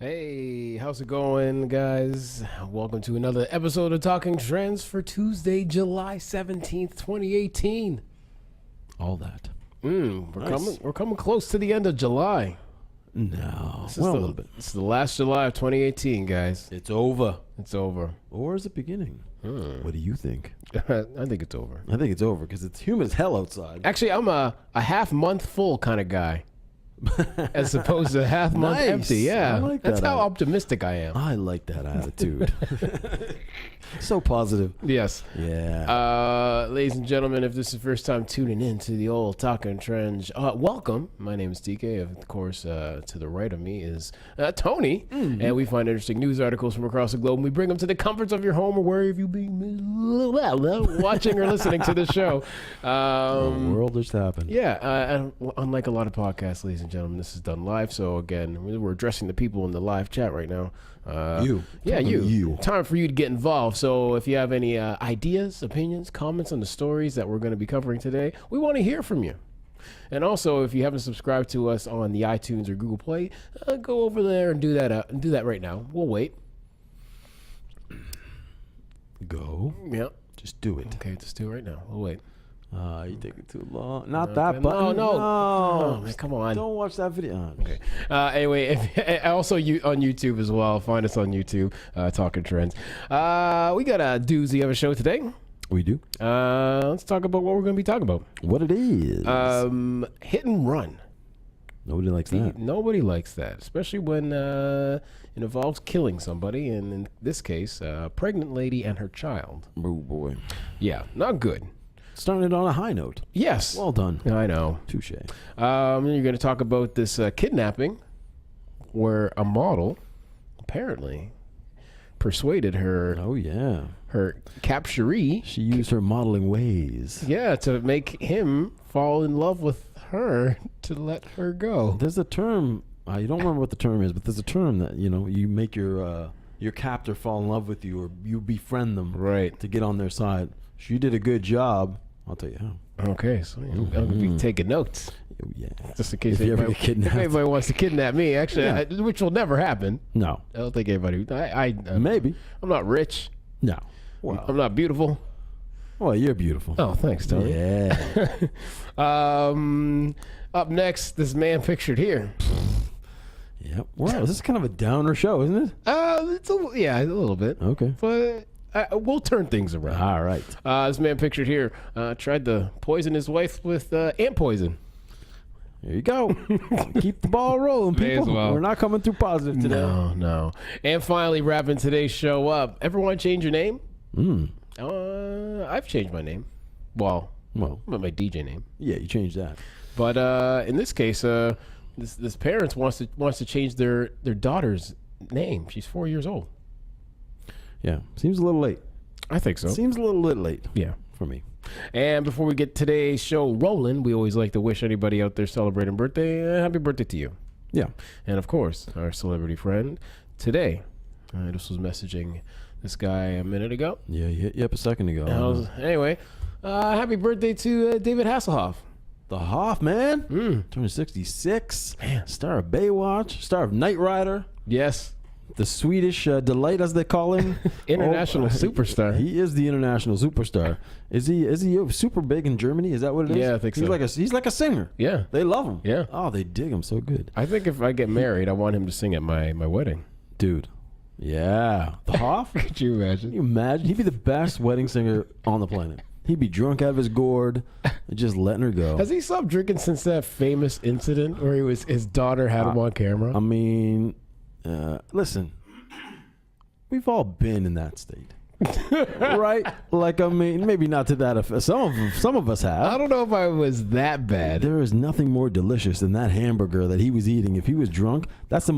Hey, how's it going, guys? Welcome to another episode of Talking Trends for Tuesday, July 17th, 2018. All that. We're coming close to the end of July. No. A little bit. It's the last July of 2018, guys. It's over. It's over. Or is it beginning? What do you think? I think it's over. I think it's over because it's humid as hell outside. Actually, I'm a half month full kind of guy. As opposed to half month Nice. empty. Yeah. I like That's that how attitude. optimistic I am. I like that attitude. So positive. Yes. Yeah. Ladies and gentlemen, if this is the first time tuning in to the old Talking Trends, welcome. My name is DK. Of course, to the right of me is Tony. And we find interesting news articles from across the globe, and we bring them to the comforts of your home or wherever you be watching or listening to the show. The world just happened. Yeah, unlike a lot of podcasts, ladies and gentlemen, this is done live. So again, we're addressing the people in the live chat right now. You. Time for you to get involved. So if you have any ideas, opinions, comments on the stories that we're going to be covering today, we want to hear from you. And also, if you haven't subscribed to us on the iTunes or Google Play, go over there and do that right now. We'll wait. Go. Yeah. Just do it. Okay, just do it right now. We'll wait. You take it too long. Not that button. No. No. Oh, man, come on. Don't watch that video. Okay. Anyway, also on YouTube as well. Find us on YouTube, Talking Trends. We got a doozy of a show today. We do. Let's talk about what we're going to be talking about. What it is. Hit and run. Nobody likes that. Nobody likes that, especially when it involves killing somebody, and in this case, a pregnant lady and her child. Oh, boy. Yeah, not good. Starting it on a high note. Yes. Well done. I know. Touche. You're going to talk about this kidnapping where a model apparently persuaded her Oh, yeah. her capturee, She used her modeling ways. to make him fall in love with her to let her go. There's a term, you don't remember what the term is, but there's a term that, you make your captor fall in love with you, or you befriend them Right. to get on their side. She did a good job. I'll tell you how. Okay, so I'm going to be taking notes. Oh, yeah. Just in case If you ever anybody, get kidnapped. if anybody wants to kidnap me, actually, Yeah. which will never happen. No. I don't think anybody. Maybe. I'm not rich. No. I'm Well, not beautiful. you're beautiful. Oh, thanks, Tony. Yeah. Up next, this man pictured here. Yep. Wow, this is kind of a downer show, isn't it? It's a little bit, Okay. but we'll turn things around. All right. This man pictured here tried to poison his wife with ant poison. Here you go. Keep the ball rolling, May as people. well. We're not coming through positive today. No. And finally, wrapping today's show up. Everyone change your name? Mm. I've changed my name. Well, my DJ name. Yeah, you changed that. But in this case, this parents wants to change their daughter's name. She's 4 years old. Yeah. Seems a little late. I think so. Seems a little late Yeah. for me. And before we get today's show rolling, we always like to wish anybody out there celebrating birthday, happy birthday to you. Yeah. And of course, our celebrity friend today. This was messaging this guy a minute ago. Yeah, you hit you up a second ago. Anyway, happy birthday to David Hasselhoff. The Hoff, man. Turning 66. Man. Star of Baywatch. Star of Knight Rider. Yes, The Swedish delight, as they call him. international superstar. He is the international superstar. Is he super big in Germany? Is that what it is? Yeah, I think so. He's like a singer. Yeah, They love him. Yeah. Oh, they dig him so good. I think if I get married, I want him to sing at my wedding. Dude. Yeah. The Hoff? Could you imagine? Can you imagine? He'd be the best wedding singer on the planet. He'd be drunk out of his gourd and just letting her go. Has he stopped drinking since that famous incident where his daughter had him on camera? I mean, listen, we've all been in that state. Right? Like, I mean, maybe not to that effect. Some of us have. I don't know if I was that bad. There is nothing more delicious than that hamburger that he was eating. If he was drunk, that's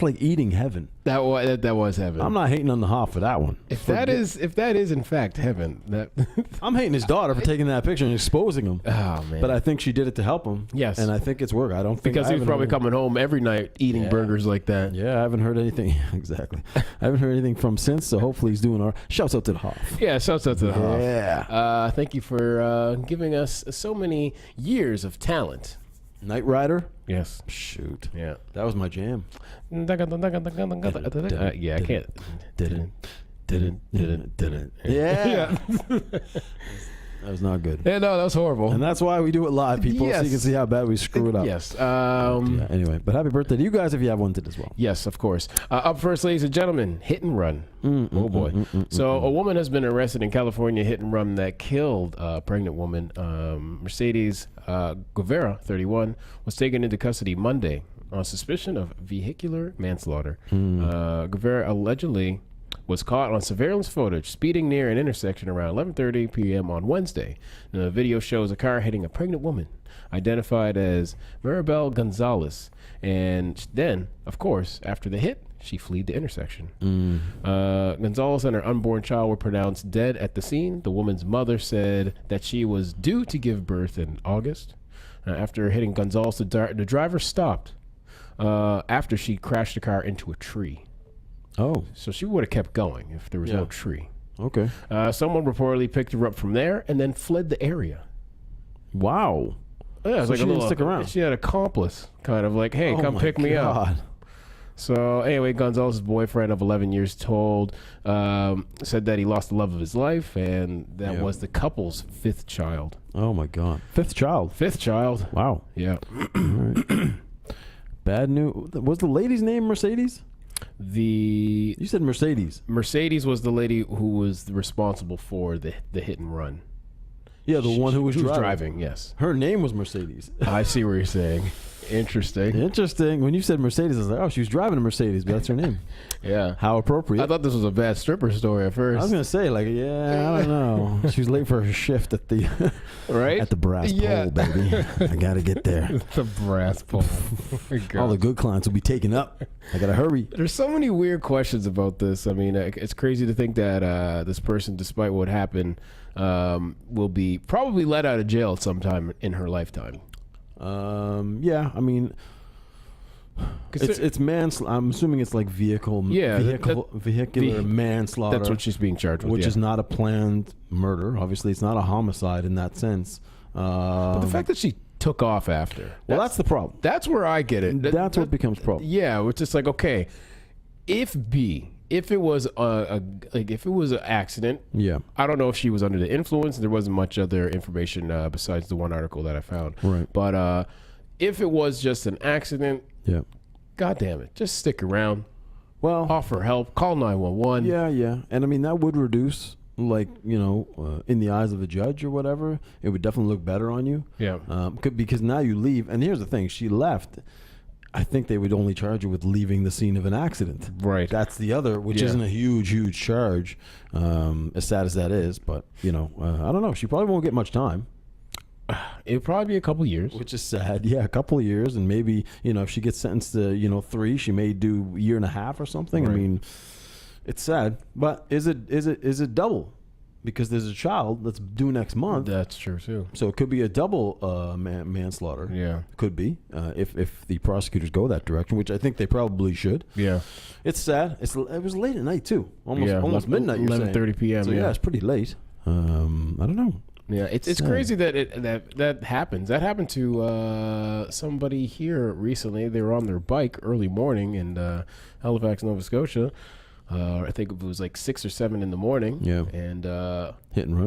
like eating heaven. That was heaven. I'm not hating on the Hoff for that one. If that is in fact heaven, that I'm hating his daughter for taking that picture and exposing him. oh man. But I think she did it to help him. Yes. And I think it's work. I don't think because I he was haven't probably heard- coming home every night eating Yeah. burgers like that. Yeah, I haven't heard anything. Exactly. I haven't heard anything from since, so hopefully he's doing all right. Shouts out to the Hoff. Yeah, shouts out to the Hoff. Yeah. Thank you for giving us so many years of talent. Knight Rider. Yes. Shoot. Yeah. That was my jam. Yeah, I can't. Yeah. That was not good. Yeah, no, that was horrible. And that's why we do it live, people, so you can see how bad we screw it up. Yes. Yeah, anyway, but happy birthday to you guys if you have one today as well. Yes, of course. Up first, ladies and gentlemen, hit and run. Oh, boy. So a woman has been arrested in California, hit and run that killed a pregnant woman. Mercedes Guevara, 31, was taken into custody Monday on suspicion of vehicular manslaughter. Guevara allegedly was caught on surveillance footage speeding near an intersection around 11:30 p.m. on Wednesday. The video shows a car hitting a pregnant woman identified as Maribel Gonzalez. And then, of course, after the hit, she fled the intersection. Gonzalez and her unborn child were pronounced dead at the scene. The woman's mother said that she was due to give birth in August. After hitting Gonzalez, the driver stopped after she crashed the car into a tree. Oh. So she would have kept going if there was no tree. Okay. Someone reportedly picked her up from there and then fled the area. Wow. Yeah, it was So like she a didn't little, stick around. She had an accomplice, kind of like, hey, Oh come my pick me up. God. So anyway, Gonzalez's boyfriend of 11 years said that he lost the love of his life, and that was the couple's fifth child. Oh my God. Fifth child. Fifth child. Wow. Yeah. Bad news. Was the lady's name Mercedes? You said Mercedes. Mercedes was the lady who was responsible for the hit and run. Yeah, the one who was driving. Yes. Her name was Mercedes. I see what you're saying. Interesting. Interesting. When you said Mercedes, I was like, oh, she was driving a Mercedes, but that's her name. Yeah. How appropriate. I thought this was a bad stripper story at first. I was gonna say, like, yeah, I don't know. She was late for her shift at the right at the brass pole, baby. I gotta get there. The brass pole. All the good clients will be taken up. I gotta hurry. There's so many weird questions about this. I mean, it's crazy to think that this person, despite what happened, will be probably let out of jail sometime in her lifetime. Yeah, I mean, it's manslaughter. I'm assuming it's like vehicular manslaughter. That's what she's being charged with, which is not a planned murder. Obviously, it's not a homicide in that sense. But the fact that she took off after, that's the problem. That's where I get it. That's what becomes a problem. Yeah, it's just like, okay, if it was if it was an accident, I don't know if she was under the influence. There wasn't much other information besides the one article that I found. Right. But if it was just an accident, God damn it, just stick around. Well, offer help, call 911. Yeah, and I mean that would reduce, like, in the eyes of a judge or whatever. It would definitely look better on you. Yeah. Because now you leave, and here's the thing: she left. I think they would only charge you with leaving the scene of an accident. Right. That's the other, which isn't a huge charge, as sad as that is. But, I don't know. She probably won't get much time. It'll probably be a couple years. Which is sad. Yeah, a couple of years. And maybe, if she gets sentenced to, 3, she may do a year and a half or something. Right. I mean, it's sad. But is it double? Because there's a child that's due next month. That's true too. So it could be a double manslaughter. Yeah, could be if the prosecutors go that direction, which I think they probably should. Yeah, it's sad. It was late at night too, almost midnight. 11:30 p.m. So yeah, it's pretty late. I don't know. Yeah, it's crazy that that happens. That happened to somebody here recently. They were on their bike early morning in Halifax, Nova Scotia. I think it was like 6 or 7 in the morning. Yeah. And hit and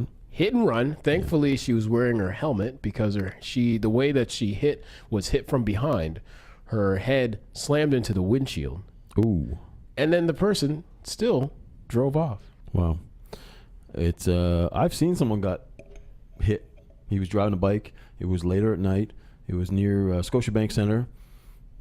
run. Thankfully, she was wearing her helmet because the way that she hit was hit from behind. Her head slammed into the windshield. Ooh. And then the person still drove off. Wow. It's I've seen someone got hit. He was driving a bike. It was later at night. It was near Scotiabank Center.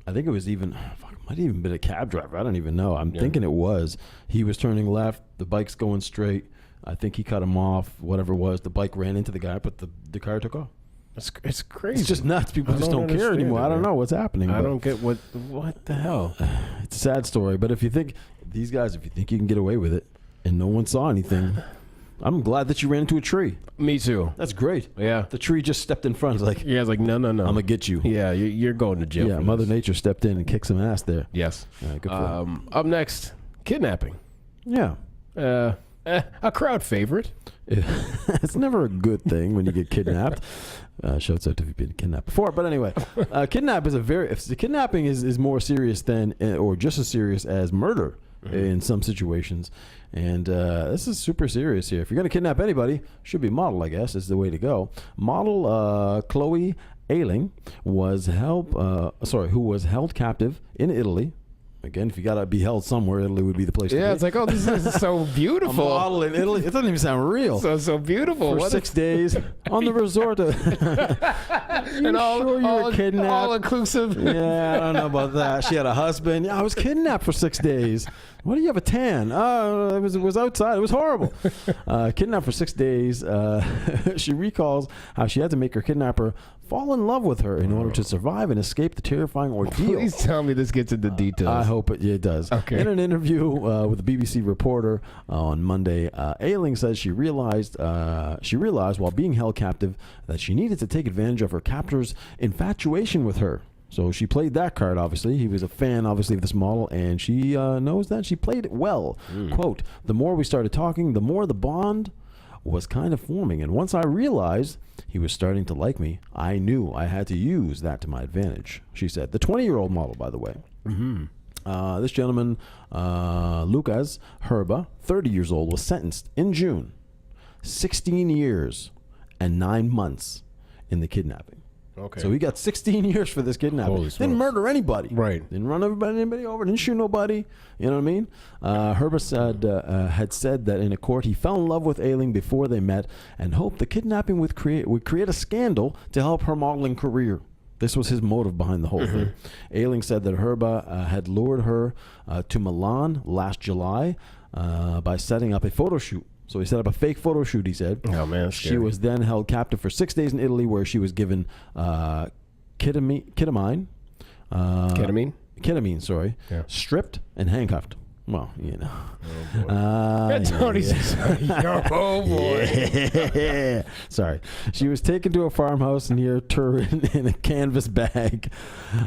I think it was even, might have even been a cab driver. I don't even know. I'm thinking it was. He was turning left. The bike's going straight. I think he cut him off, whatever it was. The bike ran into the guy, but the car took off. It's crazy. It's just nuts. People just don't care anymore. I don't know what's happening. I don't get what the hell. It's a sad story. But if you think you can get away with it and no one saw anything, I'm glad that you ran into a tree. Me too. That's great. Yeah. The tree just stepped in front. It's like, it's like, no. I'm going to get you. Yeah, you're going to jail. Yeah, Mother Nature stepped in and kicked some ass there. Yes. Good for up next, kidnapping. Yeah. A crowd favorite. It's never a good thing when you get kidnapped. Shouts out to if you've been kidnapped before. But anyway, kidnapping is more serious than, or just as serious as murder in some situations. And this is super serious here. If you're going to kidnap anybody, should be model, I guess, is the way to go. Model Chloe Ayling who was held captive in Italy. Again, if you gotta be held somewhere, Italy would be the place to be. Yeah, it's like, oh, this is so beautiful. A model in Italy. It doesn't even sound real. So beautiful. For 6 days on the resort. And all kidnapped? All inclusive. Yeah, I don't know about that. She had a husband. Yeah, I was kidnapped for 6 days. Why do you have a tan? Oh, it was outside. It was horrible. Kidnapped for 6 days. She recalls how she had to make her kidnapper fall in love with her in order to survive and escape the terrifying ordeal. Please tell me this gets into details. I hope it does. Okay. In an interview with a BBC reporter on Monday, Ayling says she realized while being held captive that she needed to take advantage of her captor's infatuation with her. So she played that card, obviously. He was a fan, obviously, of this model, and she knows that. She played it well. Quote, the more we started talking, the more the bond was kind of forming. And once I realized he was starting to like me, I knew I had to use that to my advantage, she said. The 20-year-old model, by the way. This gentleman, Lucas Herba, 30 years old, was sentenced in June, 16 years and 9 months in the kidnapping. Okay. So he got 16 years for this kidnapping. Didn't murder anybody. Right. Didn't run anybody over. Didn't shoot nobody. You know what I mean? Herba had said that in a court he fell in love with Ayling before they met and hoped the kidnapping would create a scandal to help her modeling career. This was his motive behind the whole thing. Ayling said that Herba had lured her to Milan last July by setting up a photo shoot. So he set up a fake photo shoot, he said. Oh, man, that's she scary. was then held captive for 6 days in Italy, where she was given ketamine, sorry, stripped and handcuffed. Well, you know. Oh, boy. Tony's oh, boy. Yeah. Sorry. She was taken to a farmhouse near Turin in a canvas bag,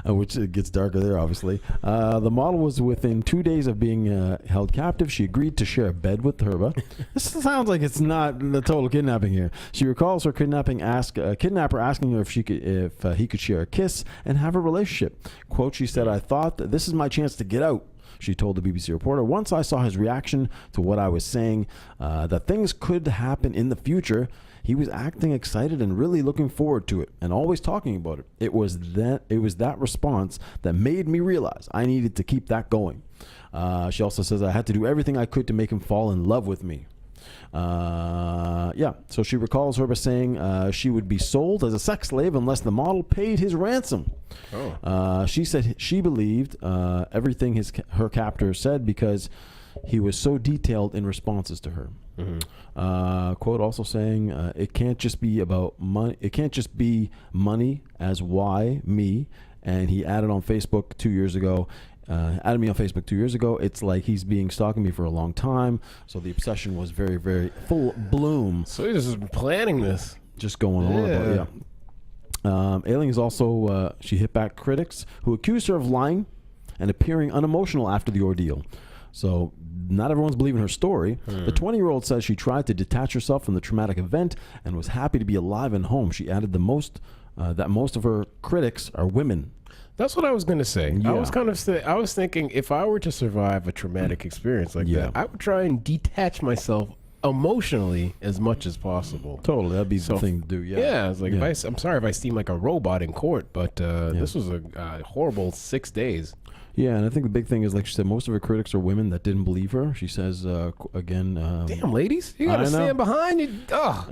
which it gets darker there, obviously. The model was within 2 days of being held captive. She agreed to share a bed with Herba. This sounds like it's not the total kidnapping here. She recalls her kidnapper asking her if he could share a kiss and have a relationship. Quote, she said, I thought that this is my chance to get out. She told the BBC reporter, once I saw his reaction to what I was saying, that things could happen in the future, he was acting excited and really looking forward to it and always talking about it. It was that response that made me realize I needed to keep that going. She also says, I had to do everything I could to make him fall in love with me. So she recalls Herba saying she would be sold as a sex slave unless the model paid his ransom. She said she believed everything her captor said because he was so detailed in responses to her. Quote also saying it can't just be about money. It can't just be money as why me. And he added on Facebook 2 years ago. Added me on Facebook 2 years ago. It's like he's been stalking me for a long time. So the obsession was very, very full bloom. So he's just planning this. Just going on about Ayling is also, she hit back critics who accused her of lying and appearing unemotional after the ordeal. So not everyone's believing her story. The 20-year-old says she tried to detach herself from the traumatic event and was happy to be alive and home. She added that most of her critics are women. That's what I was going to say. Yeah. I was thinking if I were to survive a traumatic experience like that, I would try and detach myself emotionally as much as possible. Totally. That'd be the thing to do. Yeah. It's like I'm sorry if I seem like a robot in court, but this was a horrible 6 days. Yeah, and I think the big thing is, like she said, most of her critics are women that didn't believe her. She says, again... damn, ladies. You got to stand behind you.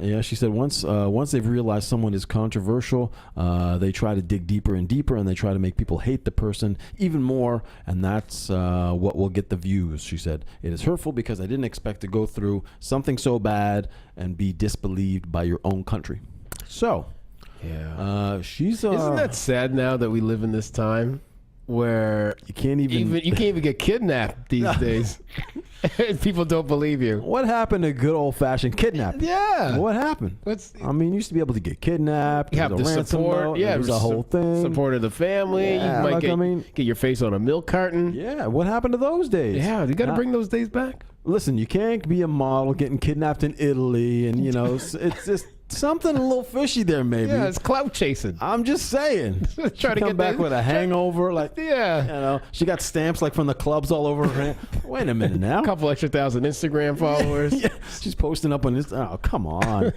Yeah, she said once they've realized someone is controversial, they try to dig deeper and deeper, and they try to make people hate the person even more, and that's what will get the views, she said. It is hurtful because I didn't expect to go through something so bad and be disbelieved by your own country. So, she's... Isn't that sad now that we live in this time? Where you can't even get kidnapped these days. People don't believe you. What happened to good old-fashioned kidnapping? Yeah. What happened? I mean, you used to be able to get kidnapped. You have the the support. Yeah, it was a whole thing. Support of the family. Yeah, you might get your face on a milk carton. Yeah, what happened to those days? Yeah, you got to bring those days back. Listen, you can't be a model getting kidnapped in Italy, and it's just something a little fishy there, maybe. Yeah, it's clout chasing. I'm just saying. Trying to come get back with a hangover, like yeah. She got stamps like from the clubs all over her hand. Wait a minute now. A couple extra thousand Instagram followers. Yeah, she's posting up on this. Oh, come on.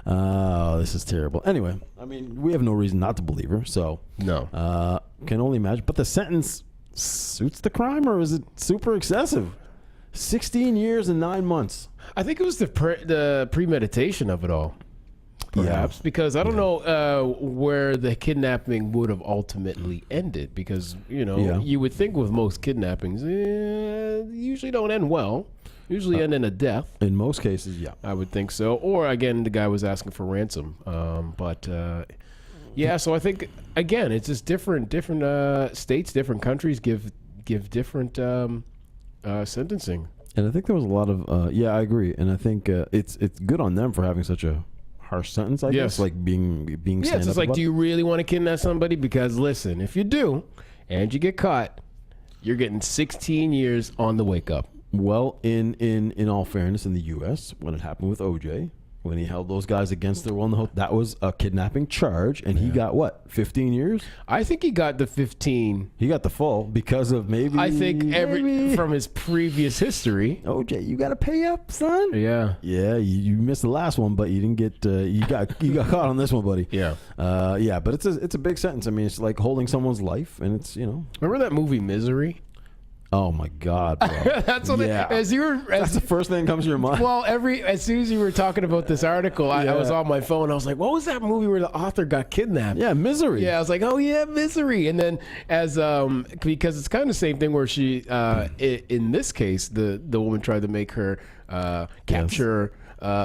Oh, this is terrible. Anyway, I mean, we have no reason not to believe her. So no, can only imagine. But the sentence suits the crime, or is it super excessive? 16 years and 9 months. I think it was the premeditation of it all, perhaps, because I don't know where the kidnapping would have ultimately ended. Because you would think with most kidnappings, they usually don't end well. Usually end in a death. In most cases, yeah, I would think so. Or again, the guy was asking for ransom. Yeah. So I think again, it's just different states, different countries give different. Sentencing. And I think there was a lot of I agree, and I think it's good on them for having such a harsh sentence. I guess, like being yeah, it's just like, do you really want to kidnap somebody? Because listen, if you do, and you get caught, you're getting 16 years on the wake up. Well, in all fairness, in the U.S., when it happened with O.J., when he held those guys against their will in the hope, that was a kidnapping charge, and he got what, 15 years? I think he got the 15. He got the full because of maybe. I think from his previous history. OJ, you got to pay up, son. Yeah. Yeah, you missed the last one, but you didn't get. You got caught on this one, buddy. Yeah. Yeah, but it's a big sentence. I mean, it's like holding someone's life, and it's Remember that movie Misery? Oh my God, bro. That's what that's the first thing that comes to your mind. Well, as soon as you were talking about this article, I was on my phone. I was like, what was that movie where the author got kidnapped? Yeah, Misery. Yeah, I was like, oh yeah, Misery. And then because it's kind of the same thing where she in this case the woman tried to make her capture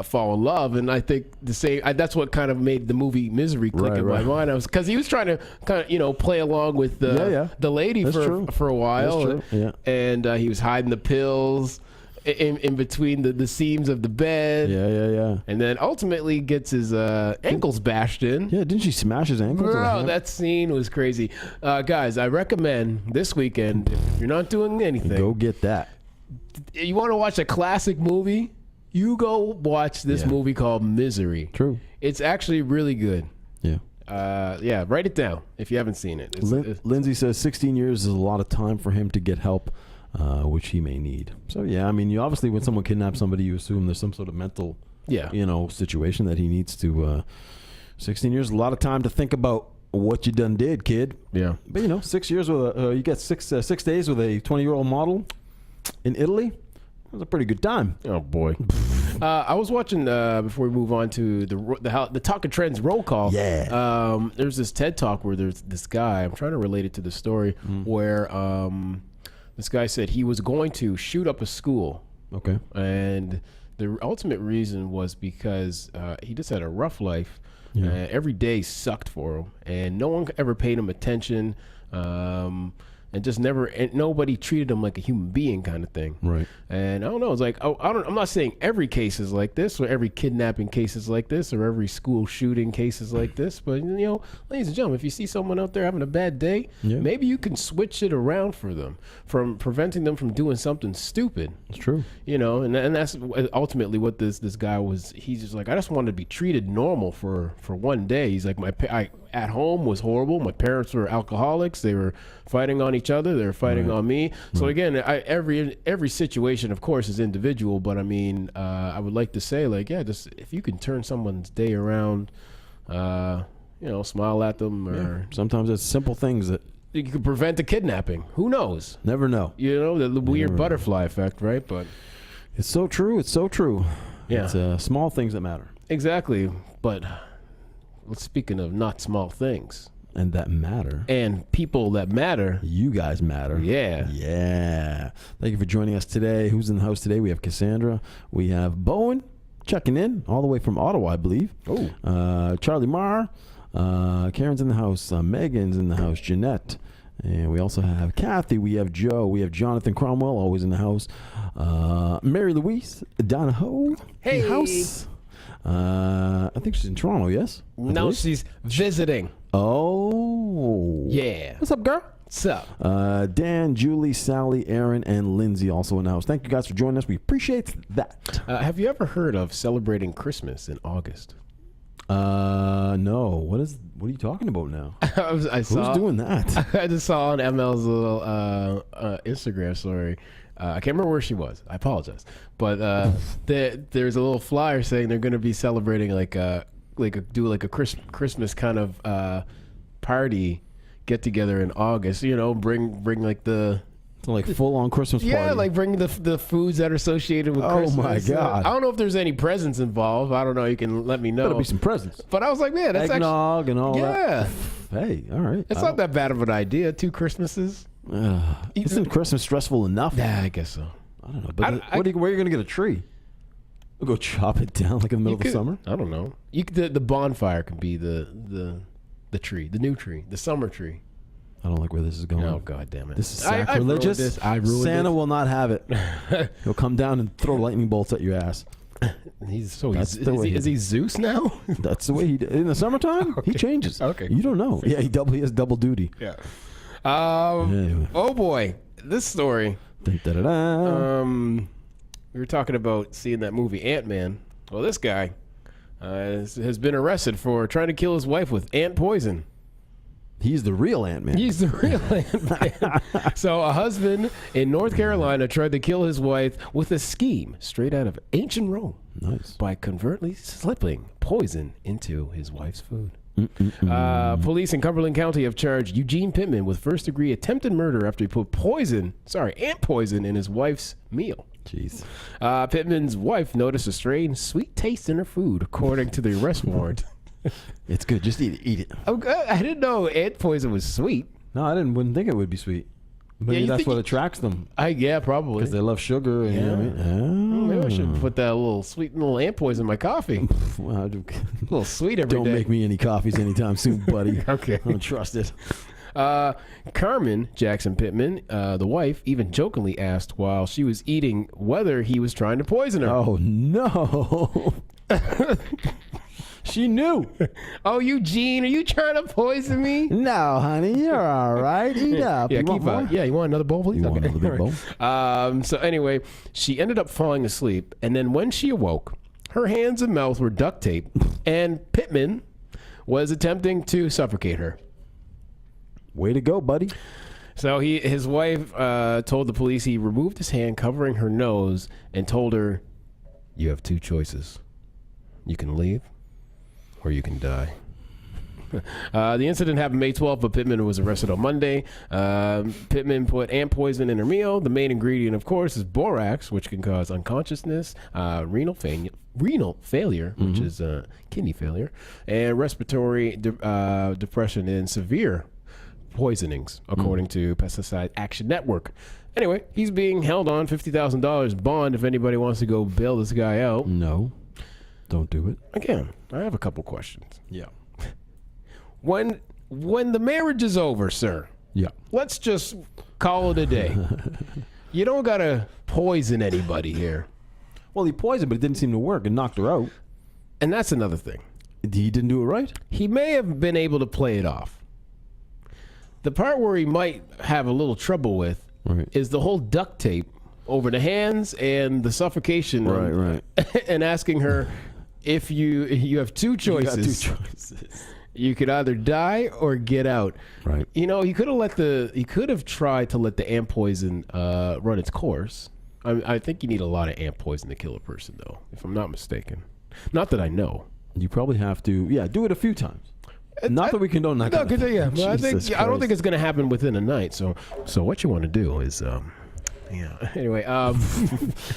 fall in love, and I think the same. That's what kind of made the movie Misery click in my mind. I was because he was trying to kind of play along with the lady for a while, and he was hiding the pills in between the seams of the bed. Yeah. And then ultimately gets his ankles bashed in. Yeah, didn't she smash his ankles? Bro, that scene was crazy. Guys, I recommend this weekend, if you're not doing anything, go get that. You want to watch a classic movie? You go watch this movie called Misery. True. It's actually really good. Yeah. Write it down if you haven't seen it. Lindsay says 16 years is a lot of time for him to get help, which he may need. So, yeah, I mean, you obviously, when someone kidnaps somebody, you assume there's some sort of mental, situation that he needs to. 16 years is a lot of time to think about what you done did, kid. Yeah. But, 6 years with you got 6 days with a 20-year-old model in Italy. It was a pretty good time. Oh boy! I was watching before we move on to the Talking Trends roll call. Yeah. There's this TED Talk where there's this guy. I'm trying to relate it to the story where this guy said he was going to shoot up a school. Okay. And the ultimate reason was because he just had a rough life. Yeah. Every day sucked for him, and no one ever paid him attention. And just nobody treated him like a human being, kind of thing. Right. And I don't know. It's like I'm not saying every case is like this, or every kidnapping case is like this, or every school shooting case is like this. But ladies and gentlemen, if you see someone out there having a bad day, maybe you can switch it around for them, from preventing them from doing something stupid. It's true. And that's ultimately what this guy was. He's just like, I just wanted to be treated normal for one day. He's like, at home was horrible. My parents were alcoholics. They were fighting on each other. They were fighting on me. So again, every situation, of course, is individual. But I mean, I would like to say, just if you can turn someone's day around, smile at them, or sometimes it's simple things that you could prevent a kidnapping. Who knows? Never know. The weird butterfly effect, right? But it's so true. It's so true. Yeah. It's small things that matter. Exactly. But speaking of not small things. And that matter. And people that matter. You guys matter. Yeah. Yeah. Thank you for joining us today. Who's in the house today? We have Cassandra. We have Bowen checking in all the way from Ottawa, I believe. Oh. Charlie Marr. Karen's in the house. Megan's in the house. Jeanette. And we also have Kathy. We have Joe. We have Jonathan Cromwell, always in the house. Mary Louise Donahoe. Hey. In the house. I think she's in Toronto, yes? No, she's visiting. Oh. Yeah. What's up, girl? What's up? Dan, Julie, Sally, Aaron, and Lindsay also in the house. Thank you guys for joining us. We appreciate that. Have you ever heard of celebrating Christmas in August? No. What are you talking about now? Who's doing that? I just saw on ML's little Instagram story. I can't remember where she was. I apologize, but there's a little flyer saying they're going to be celebrating like a Christmas kind of party get together in August. You know, bring like the. So like full on Christmas party. Yeah, like bring the foods that are associated with Christmas. Oh my God! I don't know if there's any presents involved. I don't know. You can let me know. There'll be some presents. But I was like, man, that's eggnog and all that. Yeah. Hey, all right. It's not that bad of an idea. 2 Christmases. Isn't Christmas stressful enough? Yeah, I guess so. I don't know. But where are you going to get a tree? We'll go chop it down like in the middle of the summer. I don't know. The bonfire can be the tree, the new tree, the summer tree. I don't like where this is going. Oh, God damn it. This is sacrilegious. I ruined Santa this. will not have it. He'll come down and throw lightning bolts at your ass. Is he Zeus now? That's the way he in the summertime. Okay. He changes. Okay. You don't know. Yeah, he has double duty. Yeah. Anyway. Oh boy, this story. Da-da-da. We were talking about seeing that movie Ant-Man. Well, this guy has been arrested for trying to kill his wife with ant poison. He's the real Ant-Man. He's the real Ant-Man. So a husband in North Carolina tried to kill his wife with a scheme straight out of ancient Rome. Nice. By covertly slipping poison into his wife's food. Police in Cumberland County have charged Eugene Pittman with first-degree attempted murder after he put ant poison in his wife's meal. Jeez. Pittman's wife noticed a strange, sweet taste in her food, according to the arrest warrant. It's good. Just eat it. Eat it. I didn't know ant poison was sweet. No, wouldn't think it would be sweet. Maybe that's what attracts them. Yeah, probably. Because they love sugar. And, yeah. You know what I mean? Maybe I should put that little ant poison in my coffee. Well, a little sweet every day. Don't make me any coffees anytime soon, buddy. Okay. I don't trust it. Carmen Jackson Pittman, the wife, even jokingly asked while she was eating whether he was trying to poison her. Oh, no. She knew. Oh, Eugene, are you trying to poison me? No, honey, you're all right. Eat up. Yeah, you want more? You want another bowl, please? You want another big bowl? So anyway, she ended up falling asleep, and then when she awoke, her hands and mouth were duct taped, and Pittman was attempting to suffocate her. Way to go, buddy. So his wife told the police he removed his hand covering her nose and told her, "You have 2 choices. You can leave, or you can die." The incident happened May 12th, but Pittman was arrested on Monday. Pittman put ant poison in her meal. The main ingredient, of course, is borax, which can cause unconsciousness, renal failure, which is kidney failure, and respiratory depression and severe poisonings, according to Pesticide Action Network. Anyway, he's being held on $50,000 bond if anybody wants to go bail this guy out. No, don't do it. Again, I have a couple questions. Yeah. When the marriage is over, sir, Yeah. let's just call it a day. You don't gotta poison anybody here. Well, he poisoned, but it didn't seem to work and knocked her out. And that's another thing. He didn't do it right? He may have been able to play it off. The part where he might have a little trouble with is the whole duct tape over the hands and the suffocation. Right. And asking her if you have 2 choices. You got 2 choices. You could either die or get out. Right. You know, he could have tried to let the ant poison run its course. I think you need a lot of ant poison to kill a person, though, if I'm not mistaken. Not that I know. You probably have to, do it a few times. Not that we condone that. No, I don't think it's going to happen within a night. So what you want to do is, Anyway,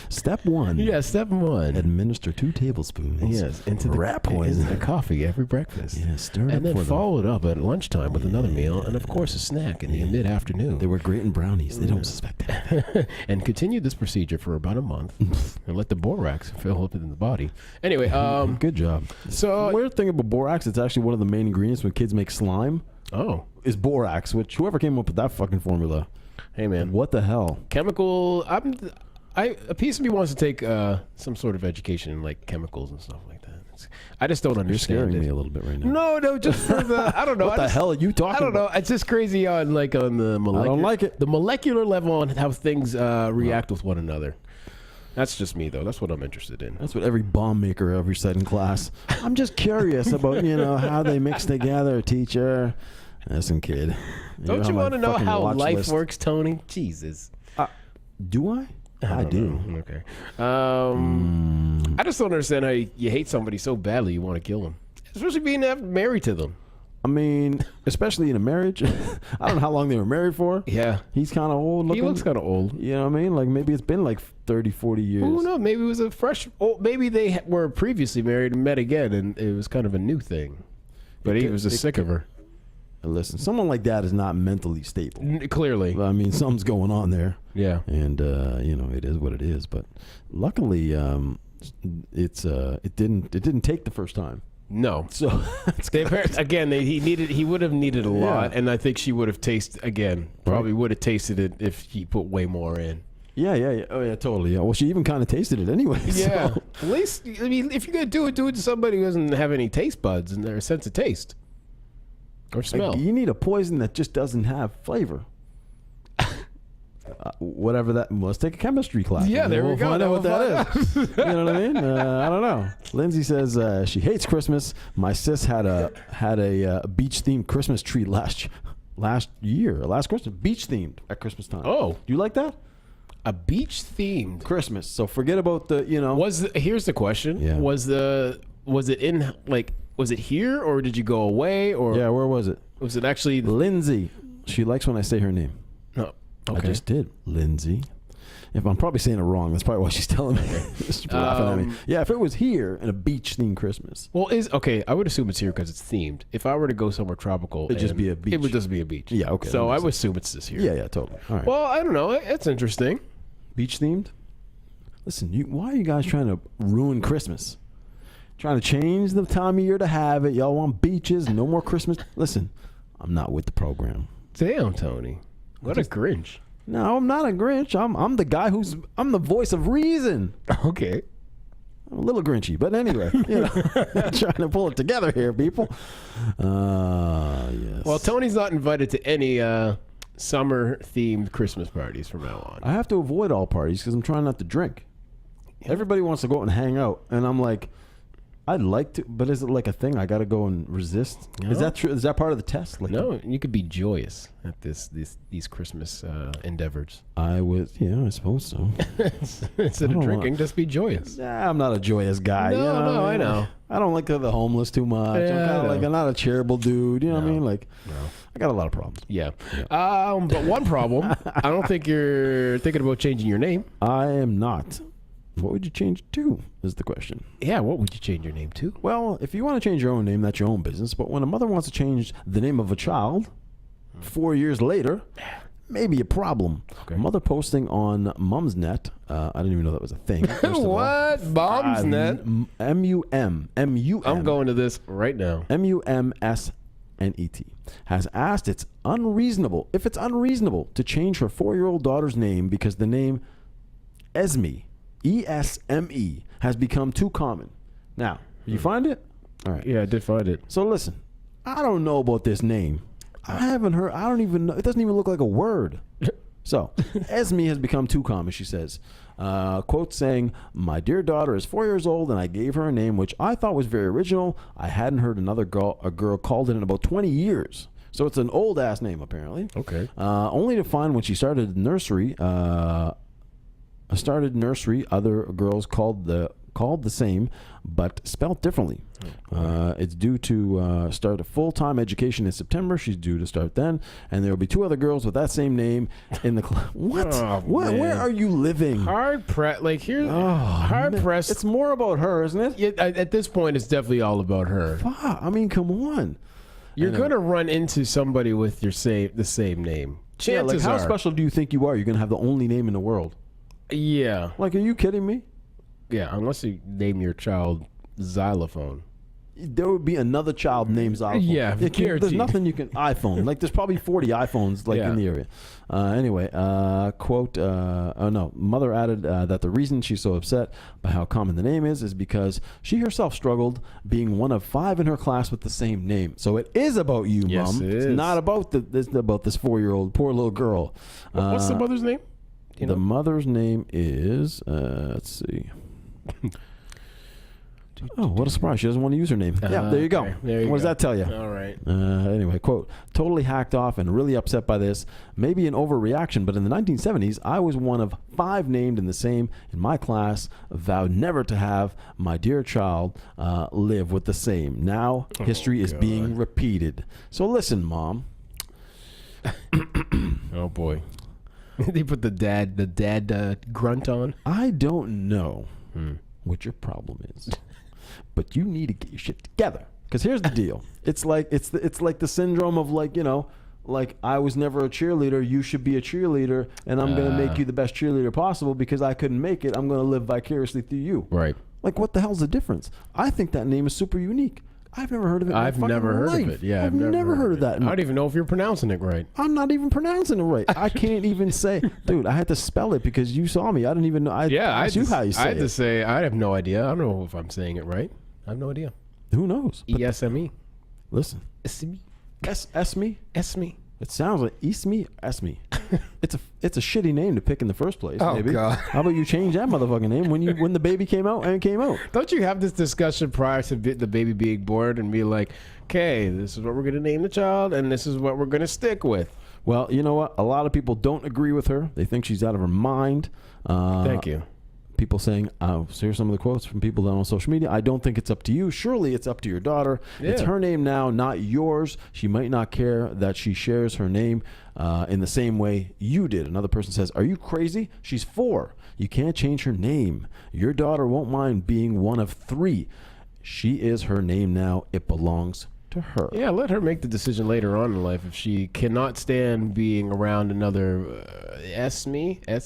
step 1. Yeah, step 1. Administer 2 tablespoons. Yes, into the rat poison. Into the coffee every breakfast. Yeah, stir it and up then follow it up at lunchtime with another meal, and of course a snack in the mid-afternoon. They were great in brownies. They don't suspect that. And continue this procedure for about a month, and let the borax fill up in the body. Anyway, good job. So weird thing about borax, it's actually one of the main ingredients when kids make slime. Oh. is borax, which whoever came up with that fucking formula. Hey, man. What the hell? Chemical. A piece of me wants to take some sort of education in like chemicals and stuff like that. I just don't understand. You're scaring me a little bit right now. No, just for the. I don't know. What the hell are you talking about? I don't know. It's just crazy on the molecular. I don't like it. The molecular level on how things react with one another. That's just me, though. That's what I'm interested in. That's what every bomb maker ever said in class. I'm just curious about how they mix together, teacher. Listen, kid. Don't you want to know how life works, Tony? Jesus. Do I? I do. Okay. I just don't understand how you hate somebody so badly you want to kill them, especially being married to them. I mean, especially in a marriage. I don't know how long they were married for. Yeah. He's kind of old looking. He looks kind of old. You know what I mean? Like maybe it's been like 30, 40 years. Who knows? Maybe it was a fresh. Oh, maybe they were previously married and met again, and it was kind of a new thing. But he was just sick of her. Listen, someone like that is not mentally stable. Clearly. I mean, something's going on there. Yeah. And, it is what it is. But luckily, it didn't take the first time. No. So, he would have needed a lot. Yeah. And I think she would have tasted, again, probably would have tasted it if he put way more in. Yeah. Oh, yeah, totally. Yeah. Well, she even kind of tasted it anyway. Yeah. So. At least, I mean, if you're going to do it to somebody who doesn't have any taste buds and their sense of taste. Or smell. Like, you need a poison that just doesn't have flavor. Whatever that. Let's take a chemistry class. Yeah, there we go. Find out what that is. You know what I mean? I don't know. Lindsay says she hates Christmas. My sis had a beach themed Christmas tree last Christmas, beach themed at Christmas time. Oh, do you like that? A beach themed Christmas. So forget about the Here's the question. Yeah. Was it here or did you go away or? Yeah, where was it? Was it actually Lindsay? She likes when I say her name. No. Okay. I just did. Lindsay. If I'm probably saying it wrong, that's probably why she's telling me. She's laughing at me. Yeah, if it was here in a beach themed Christmas. Well, I would assume it's here because it's themed. If I were to go somewhere tropical, it'd just be a beach. It would just be a beach. Yeah, okay. So I would assume it's this here. Yeah, totally. All right. Well, I don't know. It's interesting. Beach themed? Listen, why are you guys trying to ruin Christmas? Trying to change the time of year to have it. Y'all want beaches, no more Christmas. Listen, I'm not with the program. Damn, Tony. What a Grinch. No, I'm not a Grinch. I'm the guy I'm the voice of reason. Okay. I'm a little grinchy, but anyway, trying to pull it together here, people. Yes. Well, Tony's not invited to any summer-themed Christmas parties from now on. I have to avoid all parties because I'm trying not to drink. Yeah. Everybody wants to go out and hang out, and I'm like, I'd like to, but is it like a thing I got to go and resist? No. Is that true? Is that part of the test? Like, no, you could be joyous at these Christmas endeavors. I suppose so. Instead of drinking, just be joyous. Nah, I'm not a joyous guy. No, I know. I don't like the homeless too much. Yeah, I'm not a charitable dude. You know what I mean? Like, I got a lot of problems. Yeah. But one problem, I don't think you're thinking about changing your name. I am not. What would you change it to, is the question. Yeah, what would you change your name to? Well, if you want to change your own name, that's your own business. But when a mother wants to change the name of a child 4 years later, maybe a problem. Okay. A mother posting on Mumsnet, I didn't even know that was a thing. What? Mumsnet? M-U-M. I'm going to this right now. M-U-M-S-N-E-T has asked if it's unreasonable to change her 4-year-old daughter's name because the name Esme, E-S-M-E, has become too common. Now, you find it? All right. Yeah, I did find it. So listen, I don't know about this name. I haven't heard. I don't even know. It doesn't even look like a word. So, Esme has become too common, she says. Quote saying, "My dear daughter is 4 years old and I gave her a name which I thought was very original. I hadn't heard a girl called it in about 20 years. So it's an old ass name apparently. Okay. Only to find when she started nursery, other girls called the same, but spelled differently. It's due to start a full-time education in September. She's due to start then, and there will be 2 other girls with that same name in the class. What? What? Where are you living? Hard pressed. It's more about her, isn't it? Yeah, at this point, it's definitely all about her. I mean, come on. You're gonna run into somebody with the same name. Chances how are. special do you think you are? You're gonna have the only name in the world. Yeah. Like, are you kidding me? Yeah, unless you name your child Xylophone. there would be another child named Xylophone. Yeah, there's guaranteed. nothing you can iPhone. Like there's probably 40 iPhones like in the area. Anyway, quote. Oh no, mother added that the reason she's so upset by how common the name is because she herself struggled being one of 5 in her class with the same name. So it is about you, Yes, Mom. it It's is. not about this 4-year-old poor little girl. What's the mother's name? The mother's name is let's see. Oh, what a surprise. She doesn't want to use her name. Yeah, there you go. Okay. There you What does go. that tell you? All right. Anyway, quote, totally hacked off and really upset by this. Maybe an overreaction, but in the 1970s, I was one of 5 named in the same in my class, vowed never to have my dear child live with the same. Now, history is being repeated. So listen, Mom. Oh, boy. They put the dad grunt on. I don't know what your problem is, but you need to get your shit together. Because here's the deal: it's like the syndrome of like I was never a cheerleader. You should be a cheerleader, and I'm gonna make you the best cheerleader possible because I couldn't make it. I'm gonna live vicariously through you. Right. Like, what the hell's the difference? I think that name is super unique. I've never heard of it. I've never heard of it. Yeah, I've never heard of that. I don't even know if you're pronouncing it right. I'm not even pronouncing it right. I can't even say, dude. I had to spell it because you saw me. I didn't even know. I asked you how you say it. I had to say, I have no idea. I don't know if I'm saying it right. I have no idea. Who knows? But ESME. listen, Esme. Esme. Esme. It sounds like Esme. Esme. It's a shitty name to pick in the first place. Oh, maybe. God. How about you change that motherfucking name when the baby came out and came out? Don't you have this discussion prior to the baby being born and be like, okay, this is what we're going to name the child and this is what we're going to stick with? Well, you know what? A lot of people don't agree with her. They think she's out of her mind. Thank you. People saying, so here's some of the quotes from people on social media. I don't think it's up to you. Surely it's up to your daughter. Yeah. It's her name now, not yours. She might not care that she shares her name in the same way you did. Another person says, are you crazy? She's 4. You can't change her name. Your daughter won't mind being one of 3. She is her name now. It belongs to her. Yeah, let her make the decision later on in life if she cannot stand being around another Esme. I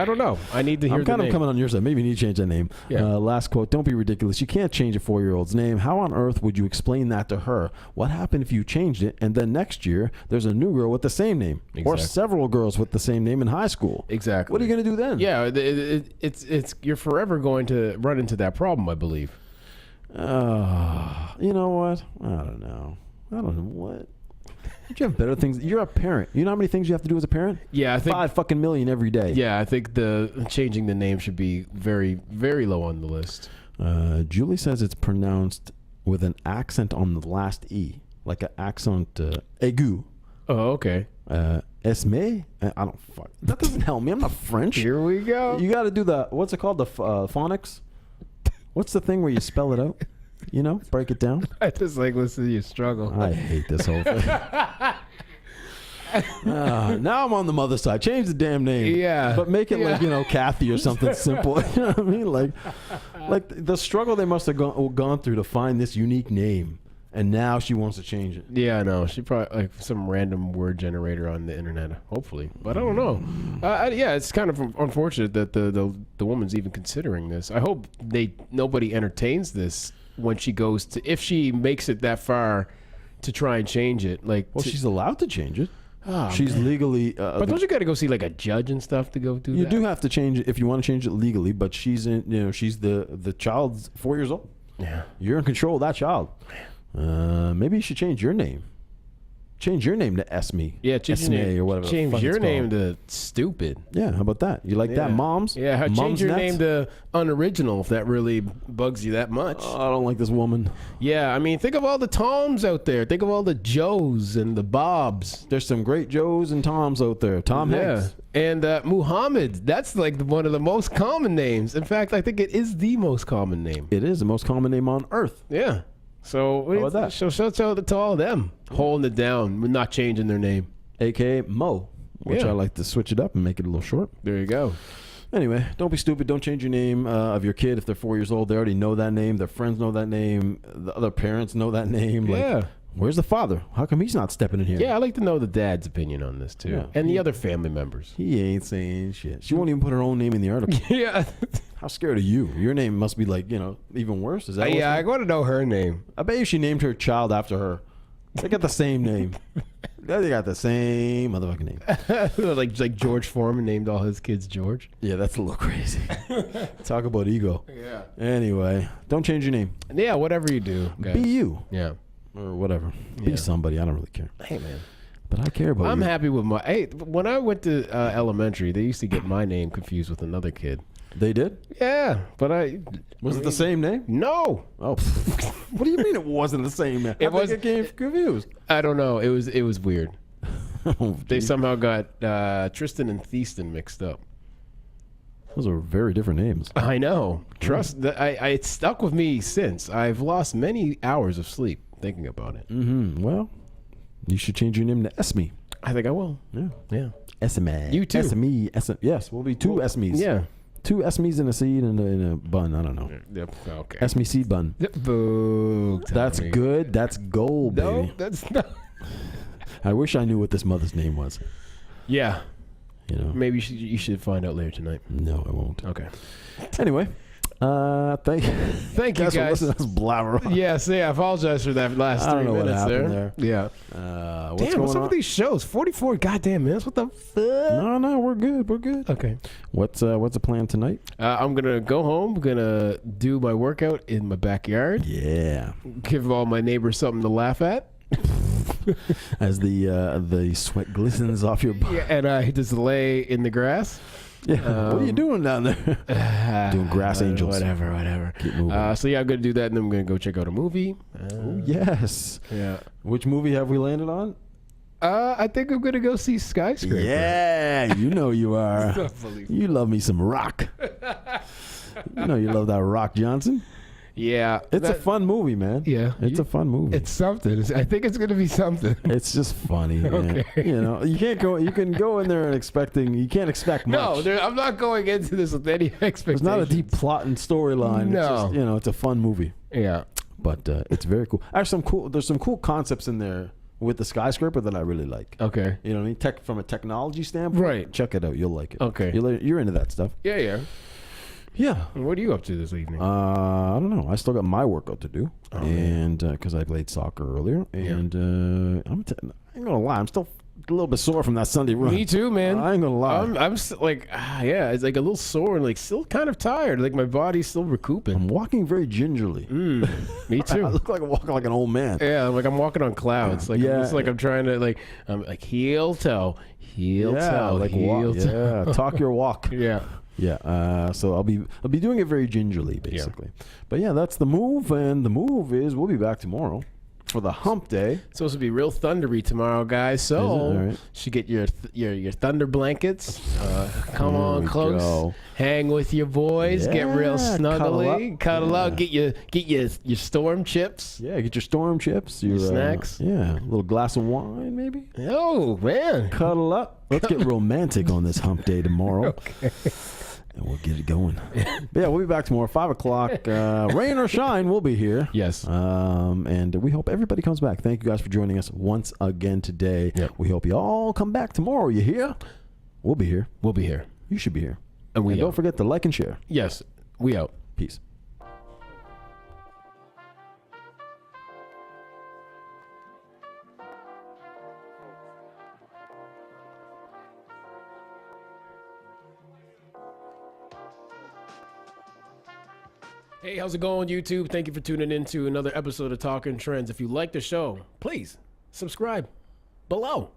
don't know. I need to hear I'm the kind name. of coming on your side. Maybe you need to change that name. Yeah. Last quote. Don't be ridiculous. You can't change a 4-year-old's name. How on earth would you explain that to her? What happened if you changed it and then next year there's a new girl with the same name or Exactly. several girls with the same name in high school? Exactly. What are you going to do then? Yeah, it's you're forever going to run into that problem, I believe. You know what? I don't know what. Don't you have better things? You're a parent. You know how many things you have to do as a parent? Yeah, I think 5 fucking million every day. Yeah, I think the changing the name should be very, very low on the list. Julie says it's pronounced with an accent on the last E, like an accent aigu. Oh, okay. Esme? I don't fuck. That doesn't help me. I'm not French. Here we go. You got to do the, what's it called? The phonics? What's the thing where you spell it out? You know, break it down. I just like listen to you struggle. I hate this whole thing. Now I'm on the mother side. Change the damn name. Yeah. But make it like, Kathy or something simple. You know what I mean? Like the struggle they must have gone through to find this unique name. And now she wants to change it. Yeah, I know. She probably like some random word generator on the internet, hopefully. But I don't know. Yeah, it's kind of unfortunate that the woman's even considering this. I hope nobody entertains this when she goes to, if she makes it that far to try and change it. Like, Well, she's allowed to change it. Oh, She's man. legally. But don't you got to go see like a judge and stuff to go do You that? do have to change it if you want to change it legally. But she's in. She's the child's 4 years old. Yeah. You're in control of that child. Maybe you should change your name. Change your name to Esme. Yeah, change your Esme name, or whatever. the change fuck your it's name called. to stupid. Yeah, how about that? You like that, moms? Yeah, Moms change your Nets? name to unoriginal if that really bugs you that much. Oh, I don't like this woman. Yeah, I mean, think of all the Toms out there. Think of all the Joes and the Bobs. There's some great Joes and Toms out there. Tom Hanks. And Muhammad. That's like one of the most common names. In fact, I think it is the most common name. It is the most common name on earth. Yeah. So How about that? So to all of them holding it down, not changing their name. AKA Mo, which Yeah. I like to switch it up and make it a little short. There you go. Anyway, don't be stupid. Don't change your name of your kid if they're 4 years old. They already know that name. Their friends know that name. The other parents know that name. Yeah. Where's the father? How come he's not stepping in here? Yeah, I'd like to know the dad's opinion on this, too. Yeah. And the other family members. He ain't saying shit. She won't even put her own name in the article. Yeah. How scared are you? Your name must be like, even worse. Is that Yeah, I want to know her name. I bet you she named her child after her. They got the same name. They got the same motherfucking name. like George Foreman named all his kids George. Yeah, that's a little crazy. Talk about ego. Yeah. Anyway, don't change your name. Yeah, whatever you do, guys. Be you. Yeah. Or whatever. Yeah. Be somebody. I don't really care. Hey, man. But I care about I'm you. happy with my... Hey, when I went to elementary, they used to get my name confused with another kid. They did? Yeah, but Was it the same name? No. Oh, what do you mean it wasn't the same name? It was. It came confused. I don't know. It was weird. Oh, They geez. somehow got Tristan and Thieston mixed up. Those are very different names. I know. Trust that it's stuck with me since. I've lost many hours of sleep thinking about it. Mm-hmm. Well, you should change your name to Esme. I think I will. Yeah. Yeah. Esme. You too. Esme. Yes, we'll be two Esmes. Yeah. Two Esmes in a seed and in a bun. I don't know. Yep. Okay. Esme seed bun. Boo. That's Tommy. good. That's gold, No, baby. that's not. I wish I knew what this mother's name was. Yeah. Maybe You should find out later tonight. No, I won't. Okay. Anyway, thank you guys. for listening to us blabber on. Yes, I apologize for that last I don't 3 know what minutes happened there. there. Yeah. What's Damn, going what's up on? with these shows? 44 goddamn minutes. What the fuck? No, we're good. We're good. Okay. What's the plan tonight? I'm gonna go home. Gonna do my workout in my backyard. Yeah. Give all my neighbors something to laugh at. As the sweat glistens off your body. Yeah, and I just lay in the grass. Yeah. What are you doing down there? Doing grass angels. Whatever. Keep moving. So yeah, I'm gonna do that, and then I'm gonna go check out a movie. Yes. Yeah. Which movie have we landed on? I think I'm gonna go see Skyscraper. Yeah, you know you are. You love me some rock. You know you love that Rock Johnson. Yeah. It's a fun movie, man. Yeah. It's a fun movie. It's something. I think it's gonna be something. It's just funny. Man. Okay. You can't go. You can go in there and you can't expect much. No, I'm not going into this with any expectations. There's not a deep plot and storyline. No. It's just, it's a fun movie. Yeah. But it's very cool. Actually, there's some cool concepts in there with the Skyscraper that I really like. Okay. You know what I mean? From a technology standpoint. Right. Check it out. You'll like it. Okay. You're into that stuff. Yeah. Yeah. What are you up to this evening? I don't know. I still got my workout to do, and because I played soccer earlier, and I ain't gonna lie, I'm still a little bit sore from that Sunday run. Me too, man. I ain't gonna lie. I'm like, it's like a little sore and like still kind of tired. Like my body's still recouping. I'm walking very gingerly. Me too. I look like I'm walking like an old man. Yeah, I'm walking on clouds. Like Yeah. it's like I'm trying to like heel toe, heel toe, like heel walk. toe. Yeah, talk your walk. Yeah. Yeah, so I'll be doing it very gingerly, basically. But yeah, that's the move, and the move is we'll be back tomorrow for the hump day. It's supposed to be real thundery tomorrow, guys. So All right. should get your thunder blankets. Come There on we close. go. Hang with your boys. Get real Yeah, snuggly. Cuddle up. Yeah. Get your storm chips. Yeah, get your storm chips, your snacks. Yeah, a little glass of wine, maybe. Oh man. Cuddle up. Let's get romantic on this hump day tomorrow. Okay. And we'll get it going. But yeah, we'll be back tomorrow, 5 o'clock. Rain or shine, we'll be here. Yes. And we hope everybody comes back. Thank you guys for joining us once again today. Yep. We hope you all come back tomorrow. You hear? We'll be here. We'll be here. You should be here. And don't forget to like and share. Yes. We out. Peace. Hey, how's it going, YouTube? Thank you for tuning in to another episode of Talking Trends. If you like the show, please subscribe below.